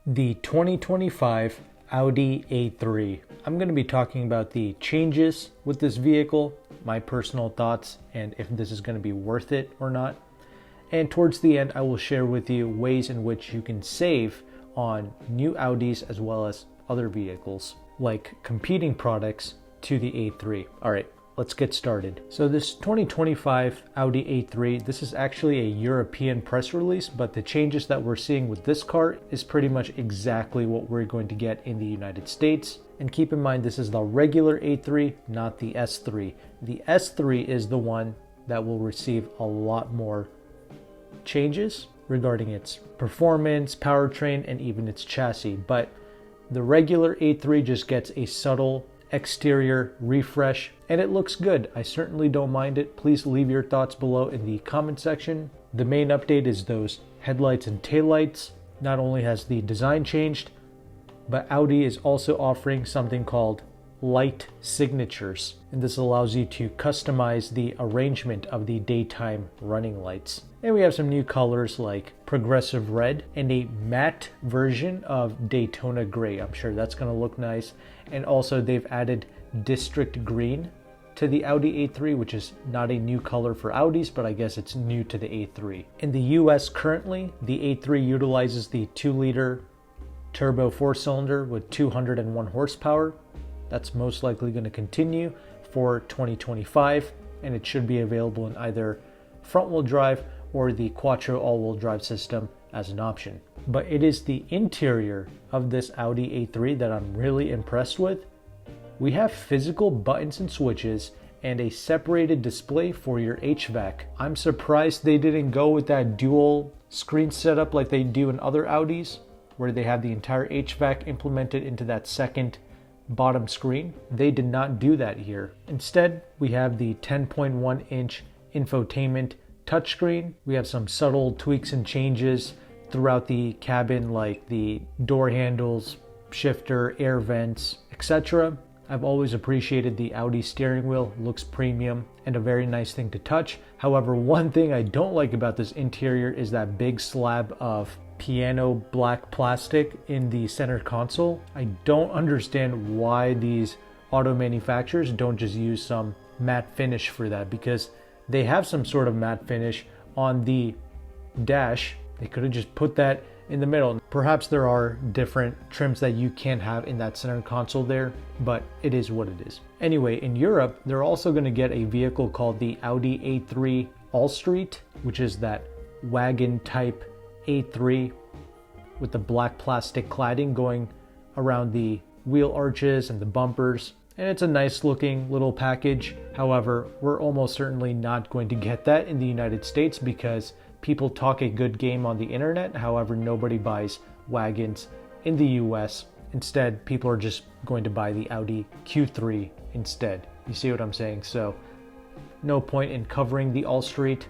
The 2025 Audi A3. I'm going to be talking about the changes with this vehicle, my personal thoughts, and if this is going to be worth it or not. And towards the end, I will share with you ways in which you can save on new Audis as well as other vehicles, like competing products to the A3. All right, let's get started. So this 2025 Audi A3, this is actually a European press release, but the changes that we're seeing with this car is pretty much exactly what we're going to get in the United States. And keep in mind, this is the regular A3, not the S3. The S3 is the one that will receive a lot more changes regarding its performance, powertrain, and even its chassis. But the regular A3 just gets a subtle exterior refresh, and it looks good. I certainly don't mind it. Please leave your thoughts below in the comment section. The main update is those headlights and taillights. Not only has the design changed, but Audi is also offering something called light signatures, and this allows you to customize the arrangement of the daytime running lights. And we have some new colors like progressive red and a matte version of Daytona gray. I'm sure that's going to look nice. And also they've added district green to the Audi A3, which is not a new color for Audis, but I guess it's new to the A3. In the US currently, the A3 utilizes the 2-liter turbo 4-cylinder with 201 horsepower. That's most likely going to continue for 2025, and it should be available in either front-wheel drive or the Quattro all-wheel drive system as an option. But it is the interior of this Audi A3 that I'm really impressed with. We have physical buttons and switches and a separated display for your HVAC. I'm surprised they didn't go with that dual screen setup like they do in other Audis, where they have the entire HVAC implemented into that second bottom screen. They did not do that here. Instead, we have the 10.1-inch infotainment touchscreen. We have some subtle tweaks and changes throughout the cabin, like the door handles, shifter, air vents, etc. I've always appreciated the Audi steering wheel. Looks premium and a very nice thing to touch. However, one thing I don't like about this interior is that big slab of piano black plastic in the center console. I don't understand why these auto manufacturers don't just use some matte finish for that, because they have some sort of matte finish on the dash. They could have just put that in the middle. Perhaps there are different trims that you can have in that center console there, but it is what it is. Anyway, in Europe, they're also going to get a vehicle called the Audi A3 All-Street, which is that wagon type A3 with the black plastic cladding going around the wheel arches and the bumpers. And it's a nice looking little package. However, we're almost certainly not going to get that in the United States because people talk a good game on the internet. However, nobody buys wagons in the US. Instead, people are just going to buy the Audi Q3 instead. You see what I'm saying? So no point in covering the All-Street,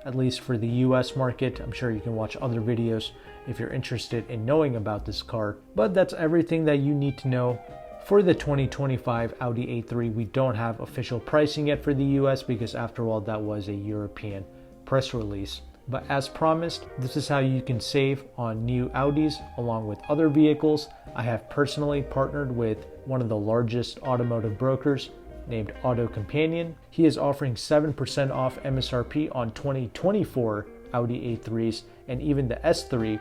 at least for the US market. I'm sure you can watch other videos if you're interested in knowing about this car. But that's everything that you need to know for the 2025 Audi A3. We don't have official pricing yet for the US because after all, that was a European press release. But as promised, this is how you can save on new Audis along with other vehicles. I have personally partnered with one of the largest automotive brokers named AutoCompanion. He is offering 7% off MSRP on 2024 Audi A3s and even the S3.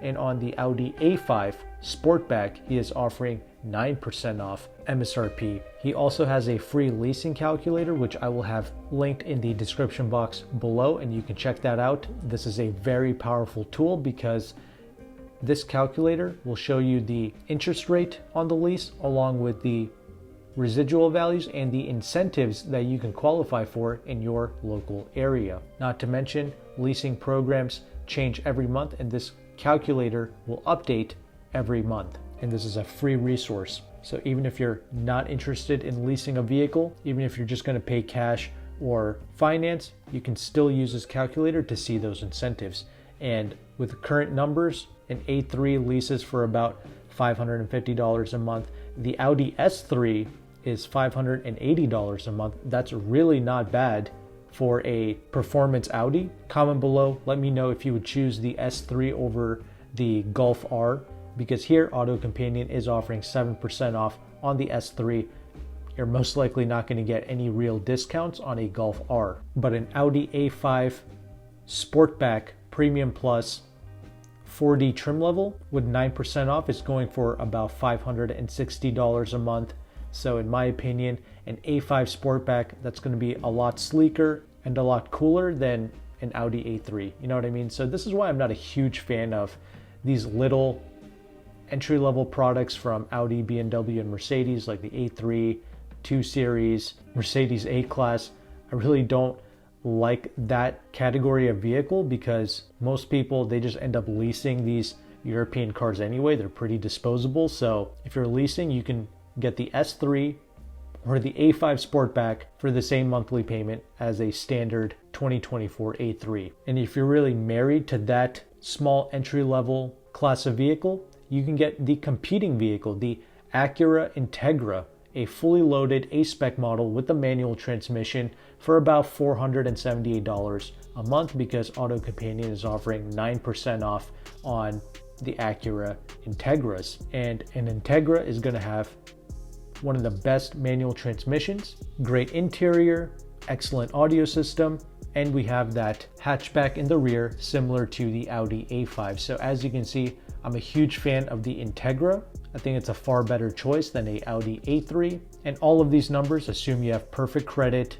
And on the Audi A5 Sportback, he is offering 9% off MSRP. He also has a free leasing calculator, which I will have linked in the description box below, and you can check that out. This is a very powerful tool because this calculator will show you the interest rate on the lease along with the residual values and the incentives that you can qualify for in your local area. Not to mention, leasing programs change every month, and this calculator will update every month. And this is a free resource. So even if you're not interested in leasing a vehicle, even if you're just going to pay cash or finance, you can still use this calculator to see those incentives. And with current numbers, an A3 leases for about $550 a month. The Audi S3 is $580 a month. That's really not bad for a performance Audi. Comment below, let me know if you would choose the S3 over the Golf R, because here AutoCompanion is offering 7% off on the S3. You're most likely not going to get any real discounts on a Golf R. But an Audi A5 Sportback Premium Plus 4D trim level with 9% off is going for about $560 a month. So in my opinion, an A5 Sportback, that's going to be a lot sleeker and a lot cooler than an Audi A3. You know what I mean? So this is why I'm not a huge fan of these little entry-level products from Audi, BMW, and Mercedes, like the A3, 2 Series, Mercedes A-Class. I really don't like that category of vehicle because most people, they just end up leasing these European cars anyway. They're pretty disposable. So if you're leasing, you can get the S3 or the A5 Sportback for the same monthly payment as a standard 2024 A3. And if you're really married to that small entry-level class of vehicle, you can get the competing vehicle, the Acura Integra, a fully loaded A-Spec model with a manual transmission for about $478 a month because AutoCompanion is offering 9% off on the Acura Integras. And an Integra is going to have one of the best manual transmissions, great interior, excellent audio system, and we have that hatchback in the rear similar to the Audi A5. So as you can see, I'm a huge fan of the Integra. I think it's a far better choice than a Audi A3. And all of these numbers assume you have perfect credit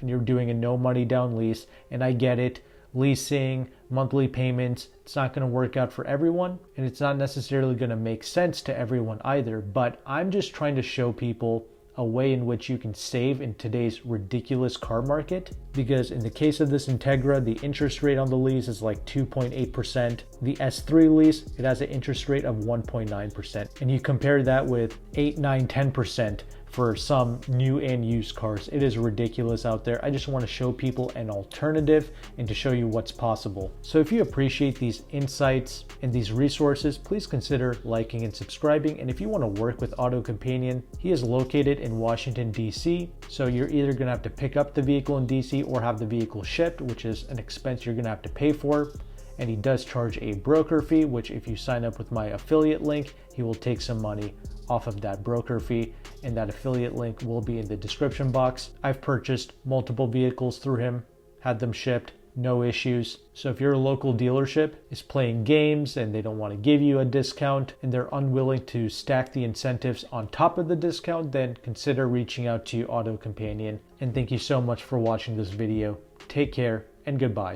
and you're doing a no money down lease. And I get it, leasing, monthly payments, it's not going to work out for everyone. And it's not necessarily going to make sense to everyone either. But I'm just trying to show people a way in which you can save in today's ridiculous car market. Because in the case of this Integra, the interest rate on the lease is like 2.8%. The S3 lease, it has an interest rate of 1.9%. And you compare that with 8, 9, 10% for some new and used cars. It is ridiculous out there. I just want to show people an alternative and to show you what's possible. So if you appreciate these insights and these resources, please consider liking and subscribing. And if you want to work with AutoCompanion, he is located in Washington, DC. So you're either going to have to pick up the vehicle in DC or have the vehicle shipped, which is an expense you're going to have to pay for. And he does charge a broker fee, which if you sign up with my affiliate link, he will take some money off of that broker fee, and that affiliate link will be in the description box. I've purchased multiple vehicles through him, had them shipped, no issues. So if your local dealership is playing games and they don't want to give you a discount and they're unwilling to stack the incentives on top of the discount, then consider reaching out to AutoCompanion. And thank you so much for watching this video. Take care and goodbye.